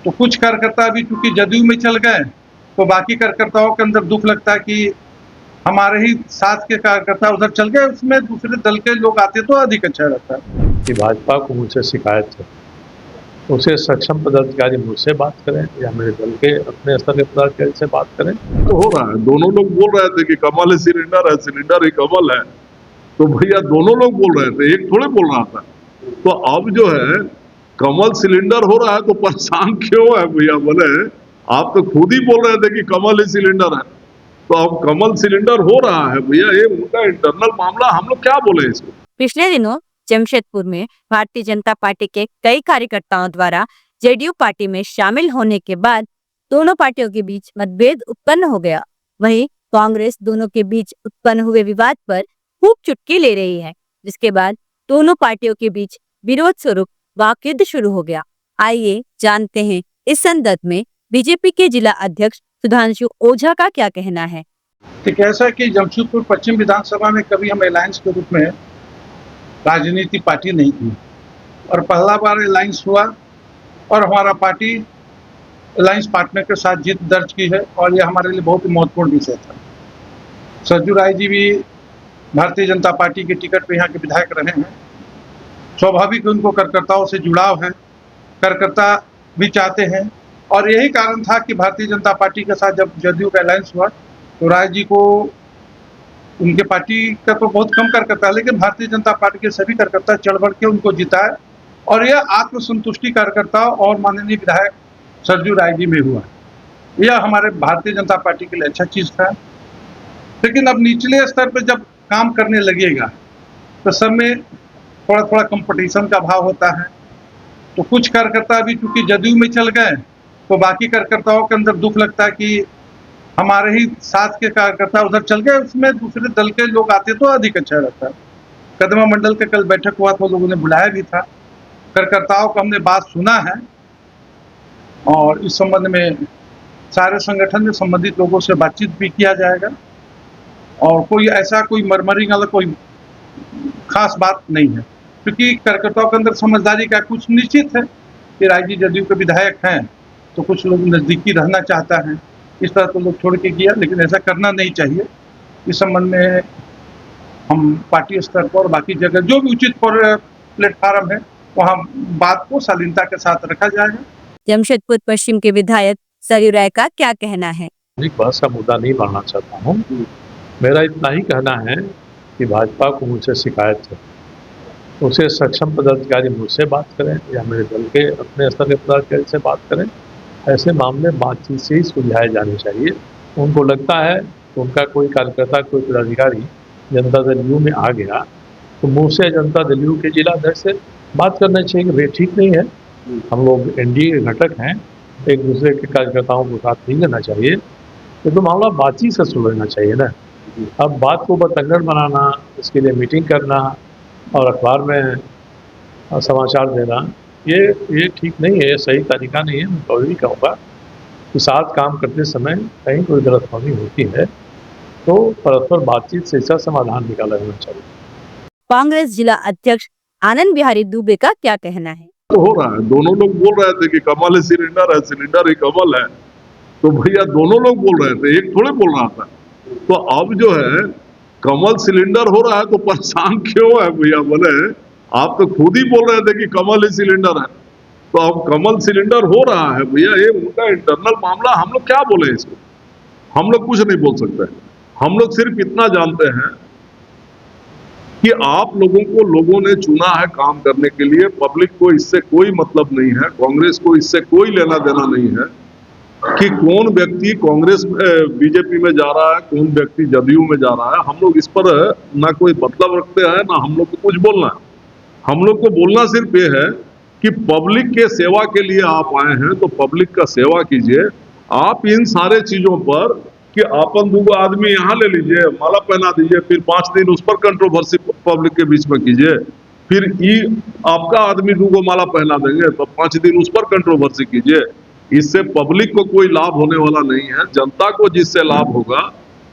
तो कुछ कार्यकर्ता अभी चूंकि जदयू में चल गए, तो बाकी कार्यकर्ताओं के अंदर दुख लगता है कि हमारे ही साथ के कार्यकर्ता उधर चल गए, उसमें दूसरे दल के लोग आते तो अधिक अच्छा रहता है। कि भाजपा को मुझसे शिकायत है, उसे सक्षम पदाधिकारी मुझसे बात करें या मेरे दल के अपने स्तर के पदाधिकारी से बात करें। तो हो रहा है, दोनों लोग बोल रहे थे कि कमल है, सिलेंडर ही कमल है। तो भैया दोनों लोग बोल रहे थे, एक थोड़े बोल रहा था। तो अब जो है कमल सिलेंडर हो रहा है तो परेशान क्यों है भैया? बोले आप तो खुद ही बोल रहे थे कि कमल ही सिलेंडर है, तो अब कमल सिलेंडर हो रहा है भैया, ये उनका इंटरनल मामला, हम लोग क्या बोले इसको। पिछले दिनों जमशेदपुर में भारतीय जनता पार्टी के कई कार्यकर्ताओं द्वारा जेडीयू पार्टी में शामिल होने के बाद दोनों पार्टियों के बीच मतभेद उत्पन्न हो गया। वहीं कांग्रेस दोनों के बीच उत्पन्न हुए विवाद पर खूब चुटकी ले रही है, जिसके बाद दोनों पार्टियों के बीच विरोध स्वरूप वाकयुद्ध शुरू हो गया। आइए जानते हैं इस संदर्भ में बीजेपी के जिला अध्यक्ष सुधांशु ओझा का क्या कहना है। तो कैसा कि जमशेदपुर पश्चिम विधानसभा में कभी हम अलायंस के रूप में राजनीति पार्टी नहीं थी, और पहला बार अलायंस हुआ और हमारा पार्टी अलायंस पार्टनर के साथ जीत दर्ज की है, और यह हमारे लिए बहुत ही महत्वपूर्ण विषय था। सरजू राय जी भी भारतीय जनता पार्टी के टिकट पे यहाँ के विधायक रहे हैं। स्वाभाविक उनको कार्यकर्ताओं से जुड़ाव है, कार्यकर्ता भी चाहते हैं, और यही कारण था कि भारतीय जनता पार्टी के साथ जब जदयू का अलायंस हुआ तो राय जी को उनके पार्टी का तो बहुत कम कार्यकर्ता है, लेकिन भारतीय जनता पार्टी के सभी कार्यकर्ता चढ़ बढ़ के उनको जिताए, और यह आत्मसंतुष्टि कार्यकर्ता और माननीय विधायक सरजू राय जी में हुआ। यह हमारे भारतीय जनता पार्टी के लिए अच्छा चीज था। लेकिन अब निचले स्तर पर जब काम करने लगेगा तो सब में थोड़ा थोड़ा कंपटीशन का भाव होता है। तो कुछ कार्यकर्ता अभी चूंकि जदयू में चल गए, तो बाकी कार्यकर्ताओं के अंदर दुख लगता है कि हमारे ही साथ के कार्यकर्ता उधर चल गए, उसमें दूसरे दल के लोग आते तो अधिक अच्छा रहता है। कदमा मंडल का कल बैठक हुआ था, लोगों ने बुलाया भी था, कार्यकर्ताओं को हमने बात सुना है, और इस संबंध में सारे संगठन में संबंधित लोगों से बातचीत भी किया जाएगा, और कोई ऐसा कोई मरमरी वाला कोई खास बात नहीं है, क्योंकि कार्यकर्ताओं के अंदर समझदारी का कुछ निश्चित है कि राय जी जदयू के विधायक हैं, तो कुछ लोग नजदीकी रहना चाहता है, इस तरह तो लोग छोड़ के किया, लेकिन ऐसा करना नहीं चाहिए। इस संबंध में हम पार्टी स्तर पर और बाकी जगह जो भी उचित प्लेटफार्म है वहाँ बात को शालीनता के साथ रखा जाएगा। जमशेदपुर पश्चिम के विधायक सरयू राय का क्या कहना है। बहस का मुद्दा नहीं बढ़ना चाहता हूँ, मेरा इतना ही कहना है कि भाजपा को मुझसे शिकायत है, उसे सक्षम पदाधिकारी मुझसे बात करें या मेरे दल के अपने स्तर के पदाधिकारी से बात करें। ऐसे मामले बातचीत से ही सुलझाए जाने चाहिए। उनको लगता है कि उनका कोई कार्यकर्ता, कोई पदाधिकारी जनता दल यू में आ गया तो मुँह से जनता दल यू के जिला अध्यक्ष से बात करना चाहिए कि भाई ठीक नहीं है, हम लोग एनडीए के घटक हैं, एक दूसरे के कार्यकर्ताओं को साथ नहीं लेना चाहिए। तो मामला बातचीत से सुलझना चाहिए ना। अब बात को बतंगड़ बनाना, इसके लिए मीटिंग करना और अखबार में समाचार देना, ये ठीक नहीं है, ये सही तरीका नहीं है। मैं कभी भी कहूँगा कि साथ काम करते समय कहीं कोई गलतफहमी होती है तो परस्पर बातचीत से इसका समाधान निकाला जाना चाहिए। कांग्रेस जिला अध्यक्ष आनंद बिहारी दुबे का क्या कहना है। तो हो रहा है, दोनों लोग बोल रहे थे कि कमल है, सिलेंडर ही कमल है। तो भैया दोनों लोग बोल रहे थे, एक थोड़े बोल रहा था। तो अब जो है कमल सिलेंडर हो रहा है तो परेशान क्यों है भैया? बोले आप तो खुद ही बोल रहे थे कि कमल ही सिलेंडर है, तो अब कमल सिलेंडर हो रहा है भैया, ये उनका इंटरनल मामला, हम लोग क्या बोले इसको? हम लोग कुछ नहीं बोल सकते। हम लोग सिर्फ इतना जानते हैं कि आप लोगों को लोगों ने चुना है काम करने के लिए। पब्लिक को इससे कोई मतलब नहीं है, कांग्रेस को इससे कोई लेना देना नहीं है कि कौन व्यक्ति कांग्रेस बीजेपी में जा रहा है, कौन व्यक्ति जदयू में जा रहा है। हम लोग इस पर ना कोई मतलब रखते हैं, ना हम लोग को कुछ बोलना है। हम लोग को बोलना सिर्फ ये है कि पब्लिक के सेवा के लिए आप आए हैं तो पब्लिक का सेवा कीजिए। आप इन सारे चीजों पर कि आपन दूगो आदमी यहाँ ले लीजिए, माला पहना दीजिए, फिर 5 दिन उस पर कंट्रोवर्सी पब्लिक के बीच में कीजिए, फिर आपका आदमी दूगो माला पहना देंगे तो 5 दिन उस पर कंट्रोवर्सी कीजिए। इससे पब्लिक को कोई लाभ होने वाला नहीं है। जनता को जिससे लाभ होगा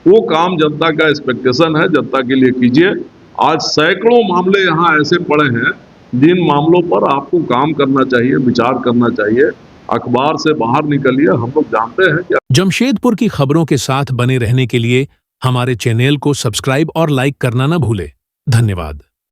वो काम जनता का एक्सपेक्टेशन है, जनता के लिए कीजिए। आज सैकड़ों मामले यहाँ ऐसे पड़े हैं जिन मामलों पर आपको काम करना चाहिए, विचार करना चाहिए। अखबार से बाहर निकलिए। हम लोग जानते हैं कि जमशेदपुर की खबरों के साथ बने रहने के लिए हमारे चैनल को सब्सक्राइब और लाइक करना न भूले। धन्यवाद।